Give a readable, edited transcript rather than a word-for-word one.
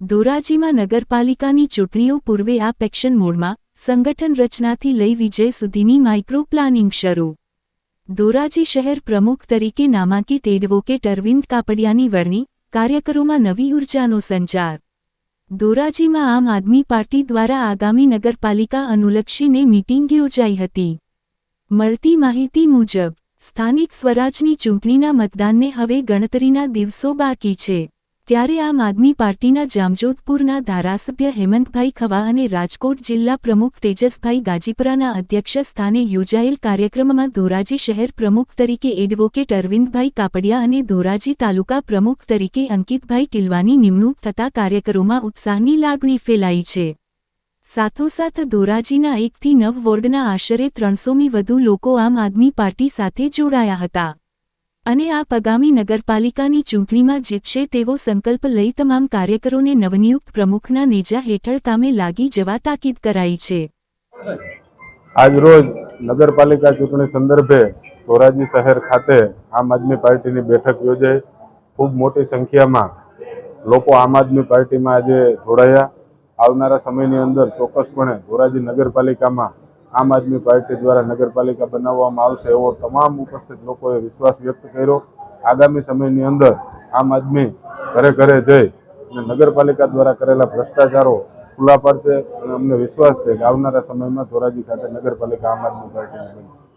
ધોરાજીમાં નગરપાલિકાની ચૂંટણીઓ પૂર્વે આપ એક્શન મોડમાં સંગઠન રચનાથી લઈ વિજય સુધીની માઇક્રો પ્લાનિંગ શરૂ। ધોરાજી શહેર પ્રમુખ તરીકે નામાંકિત એડવોકેટ અરવિંદ કાપડિયાની વરણી, કાર્યકરોમાં નવી ઉર્જાનો સંચાર। ધોરાજીમાં આમ આદમી પાર્ટી દ્વારા આગામી નગરપાલિકા અનુલક્ષીને મીટિંગ યોજાઈ હતી। મળતી માહિતી મુજબ સ્થાનિક સ્વરાજની ચૂંટણીના મતદાનને હવે ગણતરીના દિવસો બાકી છે, ત્યારે આમ આદમી પાર્ટીના જામજોધપુરના ધારાસભ્ય હેમંતભાઈ ખવા અને રાજકોટ જિલ્લા પ્રમુખ તેજસભાઈ ગાજીપરાના અધ્યક્ષ સ્થાને યોજાયેલ કાર્યક્રમમાં ધોરાજી શહેર પ્રમુખ તરીકે એડવોકેટ અરવિંદભાઈ કાપડિયા અને ધોરાજી તાલુકા પ્રમુખ તરીકે અંકિતભાઈ ટીલવાની નિમણૂક થતા કાર્યકરોમાં ઉત્સાહની લાગણી ફેલાઈ છે। સાથોસાથ ધોરાજીના 1 થી 9 વોર્ડના આશરે 300મી વધુ લોકો આમ આદમી પાર્ટી સાથે જોડાયા હતા અને આગામી નગરપાલિકાની ચૂંટણીમાં જીતશે તેવો સંકલ્પ લઈ તમામ કાર્યકરોને નવનિયુક્ત પ્રમુખના નેજા હેઠળ કામે લાગી જવા તાકીદ કરાઈ છે। આજરોજ નગરપાલિકા ચૂંટણી સંદર્ભે ધોરાજી શહેર ખાતે આમ આદમી પાર્ટીની બેઠક યોજાઈ। ખૂબ મોટી સંખ્યામાં લોકો આમ આદમી પાર્ટીમાં આજે જોડાયા। આવનારા સમયની અંદર ચોક્કસપણે ધોરાજી નગરપાલિકામાં આમ આદમી પાર્ટી દ્વારા નગરપાલિકા બનાવવામાં આવશે એવો તમામ ઉપસ્થિત લોકોએ વિશ્વાસ વ્યક્ત કર્યો। આગામી સમયની અંદર આમ આદમી ઘરે ઘરે જઈ અને નગરપાલિકા દ્વારા કરેલા ભ્રષ્ટાચારો ખુલ્લા પાડશે અને અમને વિશ્વાસ છે કે આવનારા સમયમાં ધોરાજી ખાતે નગરપાલિકા આમ આદમી પાર્ટીની બનશે।